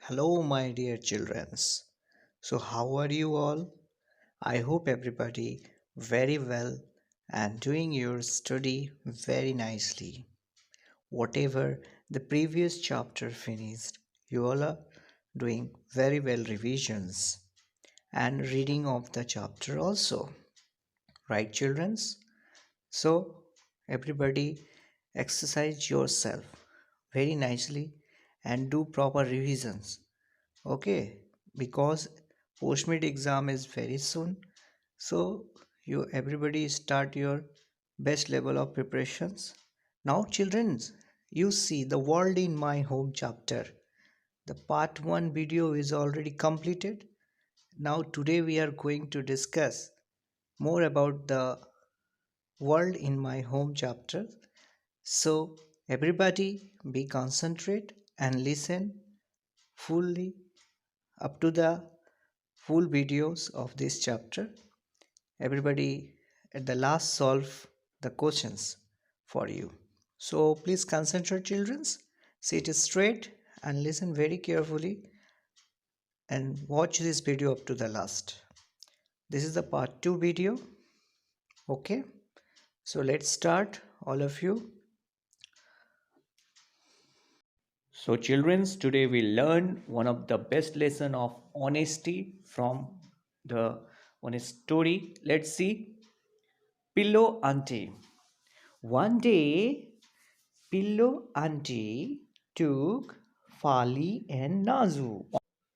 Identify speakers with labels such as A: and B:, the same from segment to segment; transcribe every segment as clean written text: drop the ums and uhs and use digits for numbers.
A: Hello, my dear childrens. So, how are you all? I hope everybody very well and doing your study very nicely. Whatever the previous chapter finished, you all are doing very well revisions and reading of the chapter also. Right, childrens? So, everybody exercise yourself very nicely and do proper revisions. Okay, because post mid exam is very soon, so you everybody start your best level of preparations. Now, children, you see the world in my home chapter. The part 1 video is already completed. Now, today we are going to discuss more about the world in my home chapter. So, everybody be concentrate and listen fully up to the full videos of this chapter. Everybody at the last solve the questions for you. So please concentrate, children. Sit straight and listen very carefully and watch this video up to the last. This is the part 2 video. Okay, so let's start, all of you. So, childrens, today we learn one of the best lesson of honesty from the one story. Let's see. Pillow Auntie. One day, Pillow Auntie took Fali and Nazu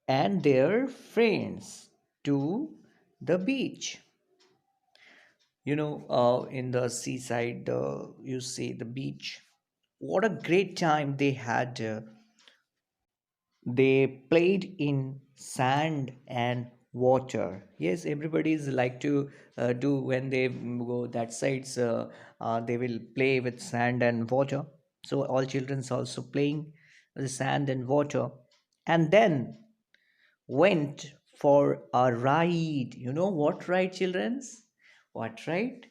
A: and their friends to the beach. In the seaside, you see the beach. What a great time they had. They played in sand and water. Yes, everybody's like to do when they go that sides. They will play with sand and water. So all children's also playing with sand and water, and then went for a ride. You know what ride, children's? What ride?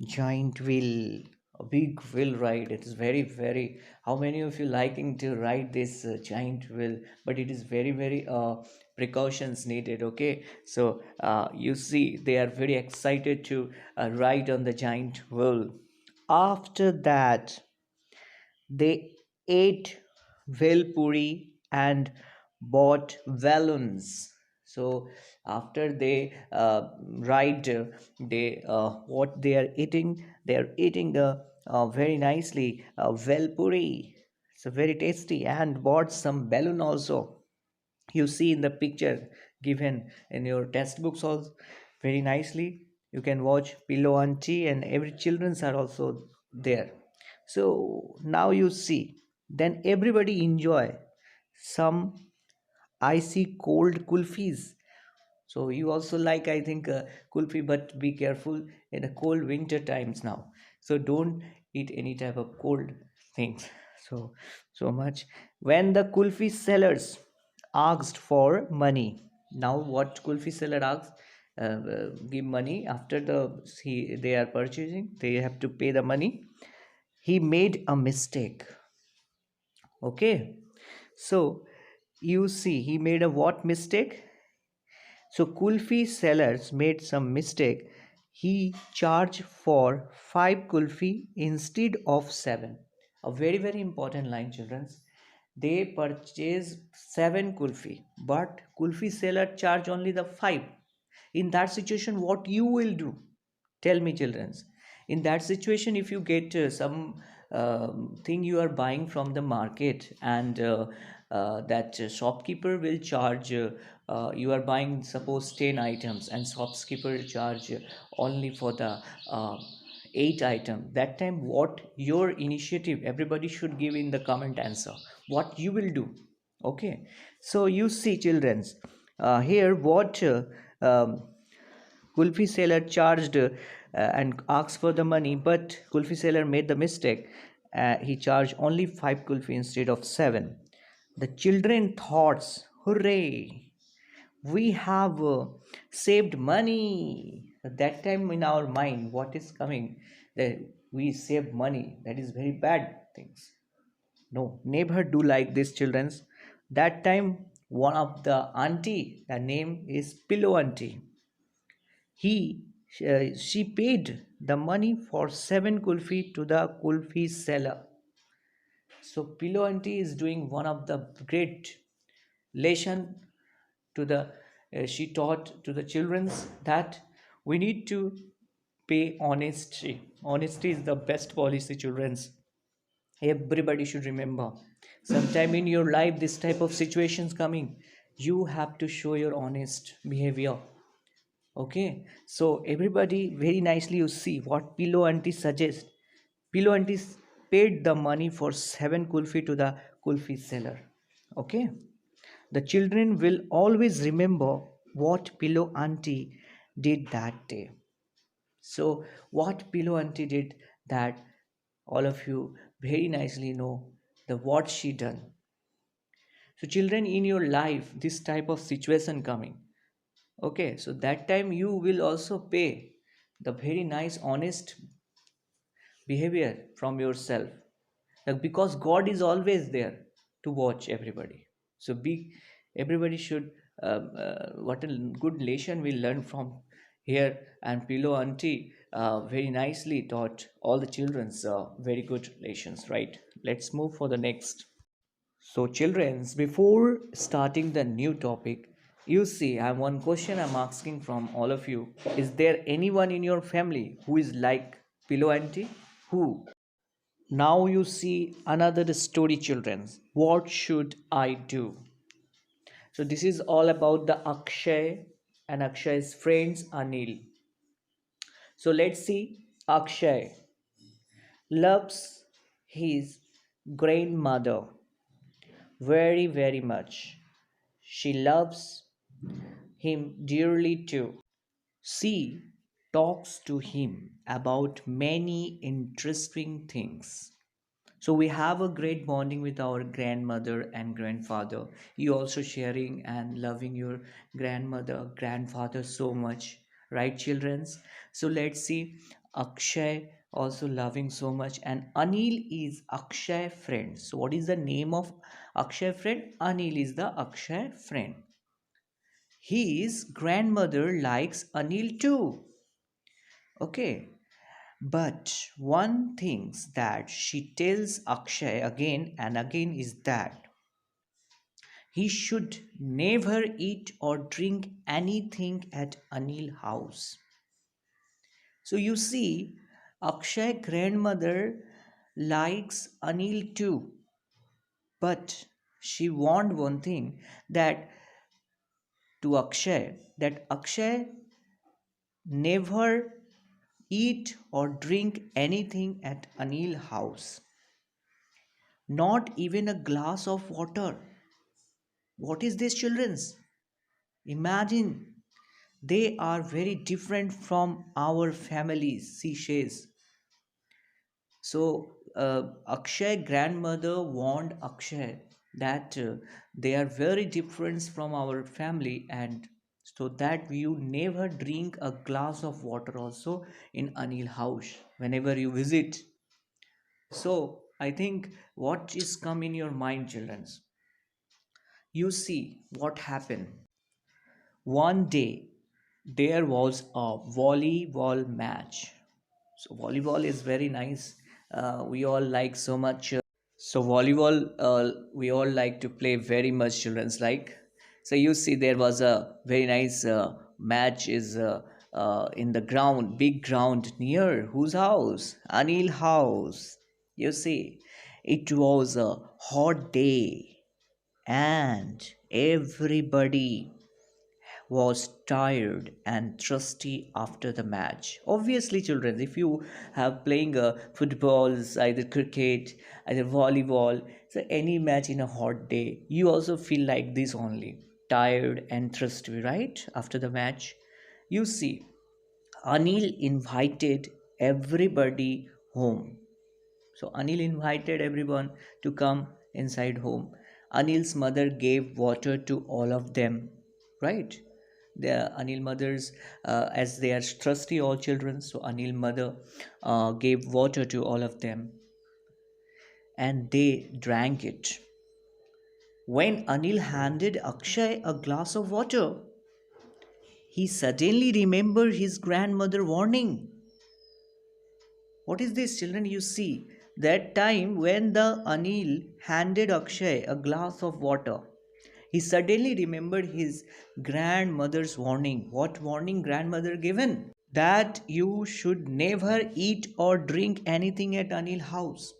A: Giant wheel, a big wheel ride. It is very, very. How many of you liking to ride this giant wheel? But it is very, very precautions needed. Okay, so you see, they are very excited to ride on the giant wheel. After that, they ate velpuri and bought balloons. So after they ride, they what they are eating? They are eating very nicely velpuri. So very tasty, and bought some balloon also. You see in the picture given in your textbooks also very nicely. You can watch Pillow Auntie and every children's are also there. So now you see, then everybody enjoy some icy cold kulfis. So you also like, I think, kulfi, but be careful in the cold winter times now. So don't eat any type of cold things. So much. When the kulfi sellers asked for money, now what kulfi seller asks? Give money after they are purchasing. They have to pay the money. He made a mistake. Okay, so you see, he made a what mistake? So kulfi sellers made some mistake. He charged for 5 kulfi instead of 7. A very, very important line, children. They purchase 7 kulfi, but kulfi seller charge only the 5. In that situation, what you will do? Tell me, children. In that situation, if you get some thing you are buying from the market, and that shopkeeper will charge, you are buying suppose 10 items and shopkeeper charge only for the 8 item. That time, what your initiative? Everybody should give in the comment answer what you will do. Okay, so you see, childrens, here what Kulfi seller charged and asked for the money, but Kulfi seller made the mistake. He charged only 5 Kulfi instead of 7. The children thoughts, hooray, we have saved money. At that time in our mind, what is coming? That we save money. That is very bad things. No, never do like this, childrens. That time One of the auntie, the name is Pillow Auntie. He, she paid the money for seven kulfi to the kulfi seller. So Pillow Auntie is doing one of the great lesson to the. She taught to the childrens that we need to pay honesty. Honesty is the best policy, childrens. Everybody should remember. Sometime in your life, this type of situations coming, you have to show your honest behavior. Okay, so everybody very nicely you see what Pillow Auntie suggests. Pillow Auntie paid the money for seven kulfi to the kulfi seller. Okay, the children will always remember what Pillow Auntie did that day. So, what Pillow Auntie did that all of you very nicely know the what she done. So, children in your life, this type of situation coming. Okay, so that time you will also pay the very nice, honest behavior from yourself. Because God is always there to watch everybody. So be everybody should what a good lesson we learn from here. And Pillow Auntie very nicely taught all the children's very good lessons. Right? Let's move for the next. So, childrens, before starting the new topic, you see, I have one question I'm asking from all of you. Is there anyone in your family who is like Pillow Auntie? Who? Now you see another story, childrens. What should I do? So, this is all about the Akshay and Akshay's friends Anil. So, let's see. Akshay loves his grandmother very, very much. She loves him dearly too. She talks to him about many interesting things. So we have a great bonding with our grandmother and grandfather. You also sharing and loving your grandmother, grandfather so much, right, childrens? So let's see. Akshay also loving so much, and Anil is Akshay friend. So what is the name of Akshay friend? Anil is the Akshay friend. His grandmother likes Anil too. Okay. But one thing that she tells Akshay again and again is that he should never eat or drink anything at Anil house. So you see, Akshay grandmother likes Anil too, but she want one thing that to Akshay that Akshay never eat or drink anything at Anil house, not even a glass of water. What is this, children's? Imagine they are very different from our families, she says. So Akshay grandmother warned Akshay that they are very different from our family, and so that you never drink a glass of water also in Anil house whenever you visit. So I think what is come in your mind, childrens? You see what happened. One day there was a volleyball match. So volleyball is very nice. We all like so much. So volleyball, we all like to play very much. Childrens like. So you see, there was a very nice match is in the ground, big ground near whose house? Anil house. You see, it was a hot day and everybody was tired and thirsty after the match. Obviously, children, if you have playing footballs, either cricket, either volleyball, so any match in a hot day, you also feel like this only, tired and thirsty, right? After the match, you see, Anil invited everybody home. So Anil invited everyone to come inside home. Anil's mother gave water to all of them, right? The Anil mothers, as they are trusty all children, so Anil mother gave water to all of them, and they drank it. When Anil handed Akshay a glass of water, he suddenly remembered his grandmother warning. What is this, children? You see, that time when the Anil handed Akshay a glass of water, he suddenly remembered his grandmother's warning. What warning grandmother given? That you should never eat or drink anything at Anil house.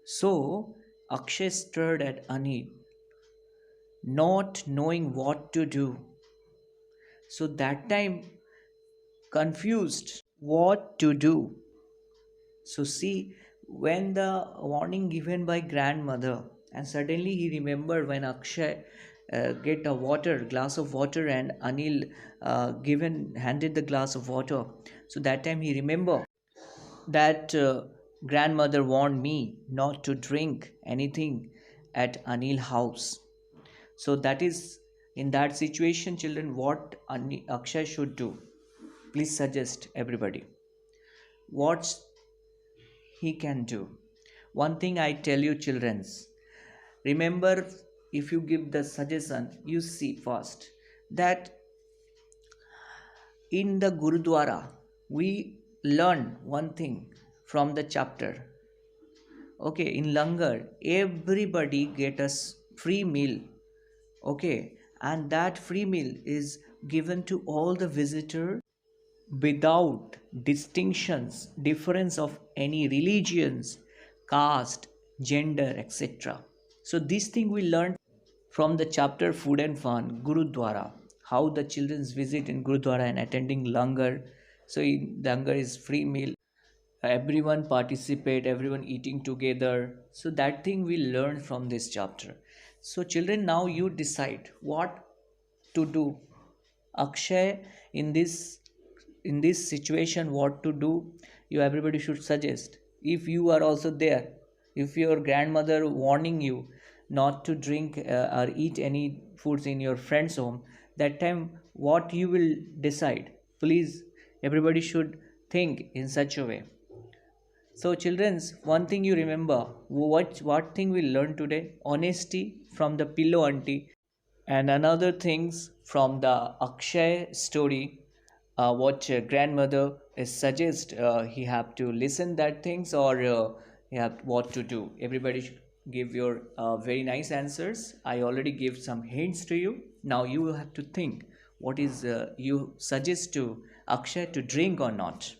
A: So Akshay stared at Anil, not knowing what to do. So that time confused what to do. So see, when the warning given by grandmother, and suddenly he remembered when Akshay get a glass of water, and Anil given handed the glass of water. So that time he remember that grandmother warned me not to drink anything at Anil house. So that is in that situation, children, what Akshay should do. Please suggest everybody what he can do. One thing I tell you, childrens, remember, if you give the suggestion, you see first that in the Gurudwara we learn one thing from the chapter. Okay, in Langar, everybody get us free meal. Okay, and that free meal is given to all the visitor without distinctions, difference of any religions, caste, gender, etc. So this thing we learned from the chapter Food and Fun, Gurudwara, how the children's visit in Gurudwara and attending Langar. So in Langar is free meal, everyone participate, everyone eating together. So that thing we learned from this chapter. So children, now you decide what to do. Akshay, in this situation, what to do, you everybody should suggest. If you are also there, if your grandmother warning you not to drink or eat any foods in your friend's home, that time what you will decide, please everybody should think in such a way. So, children's, one thing you remember, what thing we learned today? Honesty from the pillow auntie, and another things from the Akshay story. What grandmother is suggest he have to listen that things, or he have what to do. Everybody should give your very nice answers. I already give some hints to you. Now you have to think what is you suggest to Akshay to drink or not.